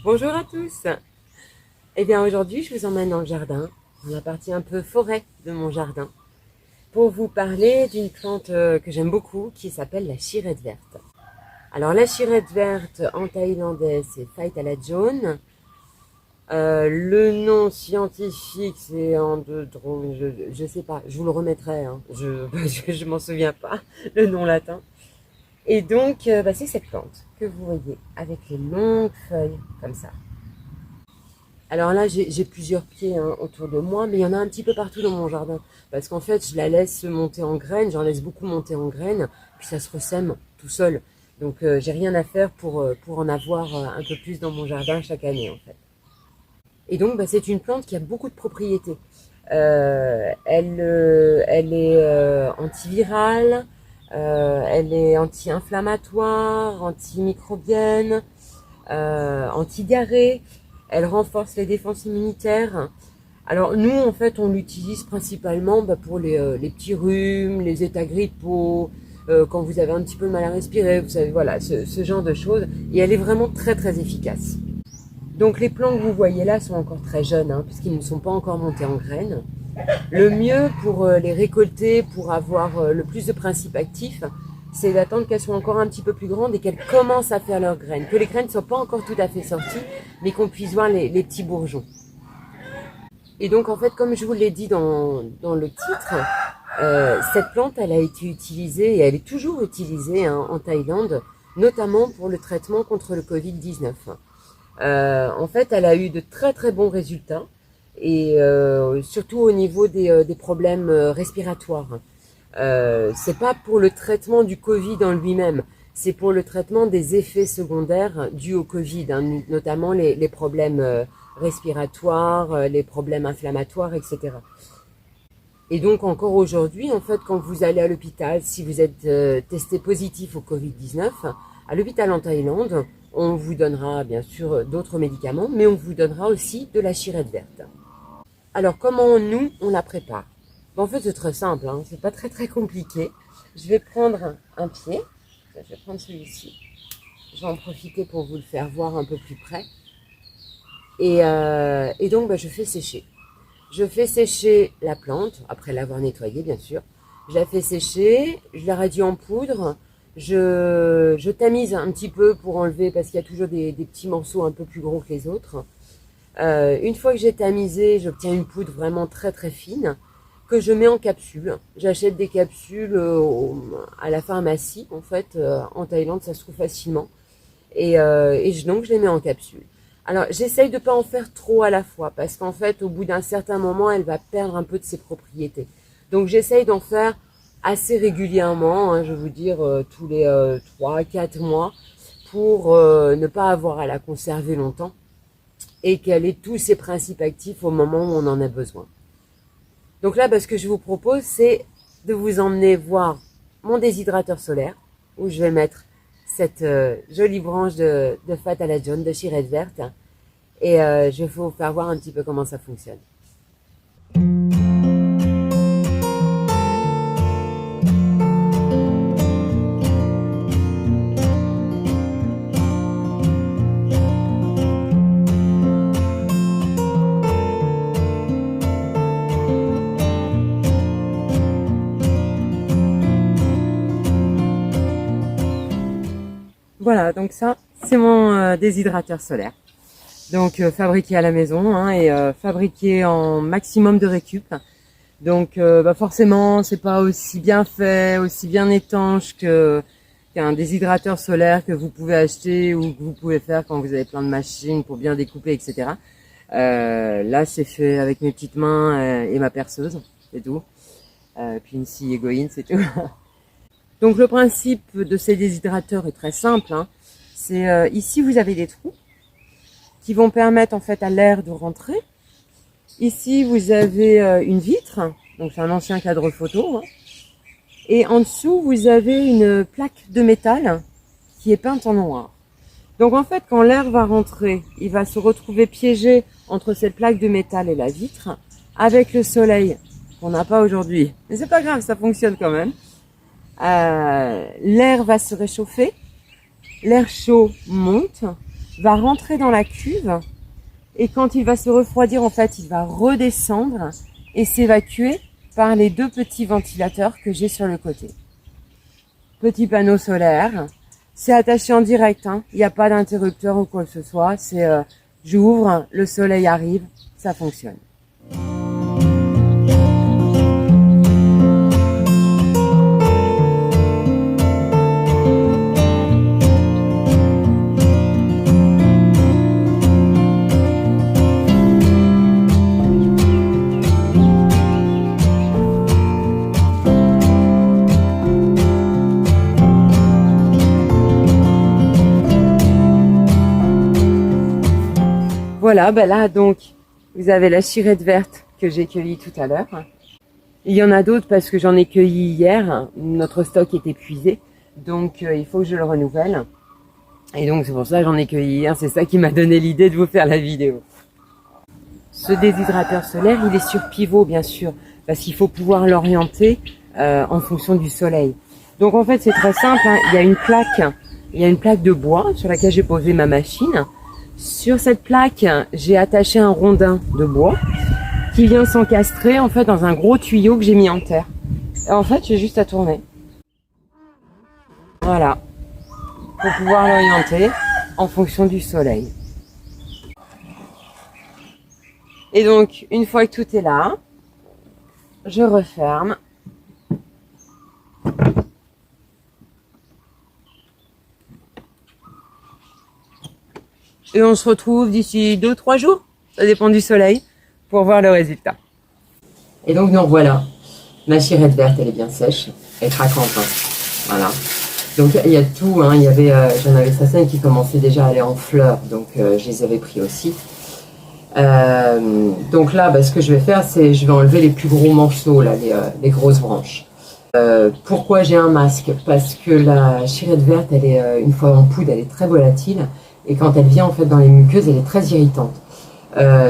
Bonjour à tous. Eh bien aujourd'hui je vous emmène dans le jardin, dans la partie un peu forêt de mon jardin, pour vous parler d'une plante que j'aime beaucoup qui s'appelle la chirette verte. Alors la chirette verte en thaïlandais c'est Phytalagione. Le nom scientifique c'est je sais pas, je vous le remettrai, hein. Je m'en souviens pas, le nom latin. Et donc c'est cette plante que vous voyez avec les longues feuilles comme ça. Alors là, j'ai plusieurs pieds autour de moi, mais il y en a un petit peu partout dans mon jardin. Parce qu'en fait, je la laisse monter en graines, j'en laisse beaucoup monter en graines, puis ça se ressème tout seul. Donc, j'ai rien à faire pour en avoir un peu plus dans mon jardin chaque année, en fait. Et donc, c'est une plante qui a beaucoup de propriétés. Elle est antivirale, elle est anti-inflammatoire, antimicrobienne, anti-diarrhée. Elle renforce les défenses immunitaires. Alors nous, en fait, on l'utilise principalement pour les petits rhumes, les états grippaux, quand vous avez un petit peu mal à respirer, vous savez, voilà, ce genre de choses. Et elle est vraiment très très efficace. Donc les plants que vous voyez là sont encore très jeunes, puisqu'ils ne sont pas encore montés en graines. Le mieux pour les récolter, pour avoir le plus de principes actifs, c'est d'attendre qu'elles soient encore un petit peu plus grandes et qu'elles commencent à faire leurs graines. Que les graines ne soient pas encore tout à fait sorties, mais qu'on puisse voir les petits bourgeons. Et donc en fait, comme je vous l'ai dit dans le titre, cette plante, elle a été utilisée et elle est toujours utilisée en Thaïlande, notamment pour le traitement contre le Covid-19. En fait, elle a eu de très très bons résultats et surtout au niveau des problèmes respiratoires. C'est pas pour le traitement du Covid en lui-même, c'est pour le traitement des effets secondaires dus au Covid, notamment les problèmes respiratoires, les problèmes inflammatoires, etc. Et donc encore aujourd'hui, en fait, quand vous allez à l'hôpital, si vous êtes testé positif au Covid-19, à l'hôpital en Thaïlande, on vous donnera bien sûr d'autres médicaments, mais on vous donnera aussi de la chirette verte. Alors comment nous, on la prépare? En fait, c'est très simple, c'est pas très très compliqué. Je vais prendre un pied, je vais prendre celui-ci. Je vais en profiter pour vous le faire voir un peu plus près. Et donc, je fais sécher. Je fais sécher la plante, après l'avoir nettoyée, bien sûr. Je la fais sécher, je la réduis en poudre. Je tamise un petit peu pour enlever, parce qu'il y a toujours des petits morceaux un peu plus gros que les autres. Une fois que j'ai tamisé, j'obtiens une poudre vraiment très très fine que je mets en capsule. J'achète des capsules à la pharmacie, en fait, en Thaïlande, ça se trouve facilement. Donc, je les mets en capsule. Alors, j'essaye de pas en faire trop à la fois, parce qu'en fait, au bout d'un certain moment, elle va perdre un peu de ses propriétés. Donc, j'essaye d'en faire assez régulièrement, je vais vous dire, tous les 3-4 mois, pour ne pas avoir à la conserver longtemps, et qu'elle ait tous ses principes actifs au moment où on en a besoin. Donc là, ce que je vous propose, c'est de vous emmener voir mon déshydrateur solaire, où je vais mettre cette jolie branche de Phytalagione, de chirette verte, et je vais vous faire voir un petit peu comment ça fonctionne. Voilà, donc ça, c'est mon déshydrateur solaire. Donc fabriqué à la maison et fabriqué en maximum de récup. Donc forcément, c'est pas aussi bien fait, aussi bien étanche qu'un déshydrateur solaire que vous pouvez acheter ou que vous pouvez faire quand vous avez plein de machines pour bien découper, etc. Là, c'est fait avec mes petites mains et ma perceuse, c'est tout. Puis une scie Egoin, c'est tout. Donc le principe de ces déshydrateurs est très simple. C'est ici vous avez des trous qui vont permettre en fait à l'air de rentrer. Ici vous avez une vitre, donc c'est un ancien cadre photo. Et en dessous vous avez une plaque de métal qui est peinte en noir. Donc en fait quand l'air va rentrer, il va se retrouver piégé entre cette plaque de métal et la vitre avec le soleil qu'on n'a pas aujourd'hui. Mais c'est pas grave, ça fonctionne quand même. L'air va se réchauffer, l'air chaud monte va rentrer dans la cuve et quand il va se refroidir, en fait, il va redescendre et s'évacuer par les 2 petits ventilateurs que j'ai sur le côté. Petit panneau solaire, c'est attaché en direct, hein. Il n'y a pas d'interrupteur ou quoi que ce soit, c'est j'ouvre, le soleil arrive, ça fonctionne. Voilà, ben là donc vous avez la chirette verte que j'ai cueillie tout à l'heure. Il y en a d'autres parce que j'en ai cueilli hier. Notre stock est épuisé, donc il faut que je le renouvelle. Et donc c'est pour ça que j'en ai cueilli hier. C'est ça qui m'a donné l'idée de vous faire la vidéo. Ce déshydrateur solaire, il est sur pivot bien sûr, parce qu'il faut pouvoir l'orienter en fonction du soleil. Donc en fait c'est très simple, hein. Il y a une plaque de bois sur laquelle j'ai posé ma machine. Sur cette plaque, j'ai attaché un rondin de bois qui vient s'encastrer en fait dans un gros tuyau que j'ai mis en terre. Et en fait, j'ai juste à tourner. Voilà, pour pouvoir l'orienter en fonction du soleil. Et donc, une fois que tout est là, je referme. Et on se retrouve d'ici 2-3 jours, ça dépend du soleil, pour voir le résultat. Et donc nous revoilà. Ma chirette verte, elle est bien sèche, elle est craquante. Hein. Voilà. Donc il y a tout, hein. Il y avait, j'en avais certaines qui commençaient déjà à aller en fleurs, donc je les avais pris aussi. Donc là, ce que je vais faire, c'est je vais enlever les plus gros morceaux, là, les grosses branches. Pourquoi j'ai un masque? Parce que la chirette verte, elle est une fois en poudre, elle est très volatile. Et quand elle vient en fait dans les muqueuses, elle est très irritante.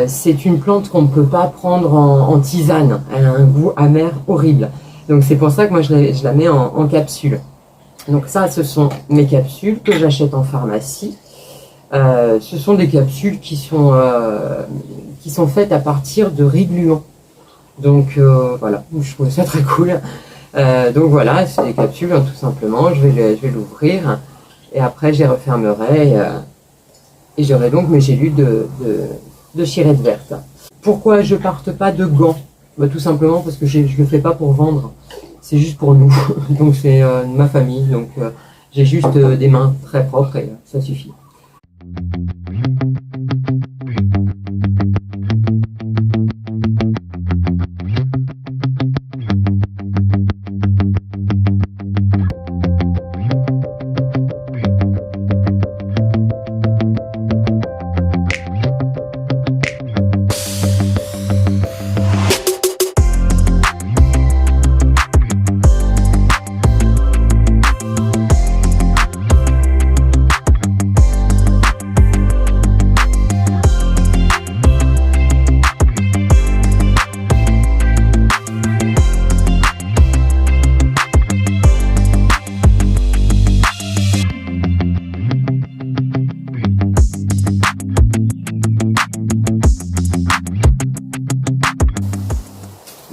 C'est une plante qu'on ne peut pas prendre en tisane. Elle a un goût amer horrible. Donc c'est pour ça que moi je la mets en capsule. Donc ça, ce sont mes capsules que j'achète en pharmacie. Ce sont des capsules qui sont faites à partir de riz gluant. Donc voilà, je trouve ça très cool. Donc voilà, c'est des capsules hein, tout simplement. Je vais l'ouvrir et après je les refermerai. Et j'aurai donc mes gélules de chirette verte. Pourquoi je parte pas de gants? Tout simplement parce que je ne le fais pas pour vendre. C'est juste pour nous. Donc c'est ma famille. Donc j'ai juste des mains très propres et ça suffit.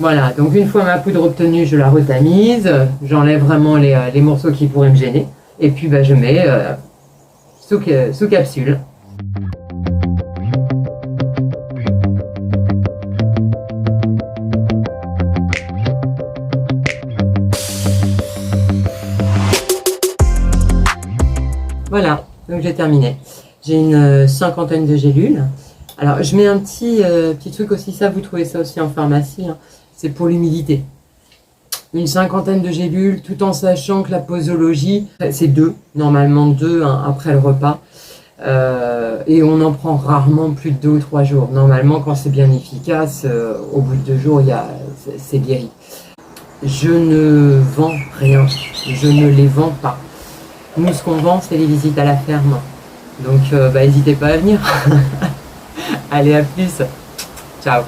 Voilà, donc une fois ma poudre obtenue, je la retamise, j'enlève vraiment les morceaux qui pourraient me gêner, et puis je mets sous capsule. Voilà, donc j'ai terminé. J'ai une 50aine de gélules. Alors je mets un petit truc aussi, ça vous trouvez ça aussi en pharmacie, hein. C'est pour l'humidité. Une 50aine de gélules, tout en sachant que la posologie, c'est 2, normalement 2 hein, après le repas. Et on en prend rarement plus de 2 ou 3 jours. Normalement, quand c'est bien efficace, au bout de 2 jours, c'est guéri. Je ne vends rien, je ne les vends pas. Nous, ce qu'on vend, c'est les visites à la ferme. Donc, n'hésitez pas à venir. Allez, à plus. Ciao.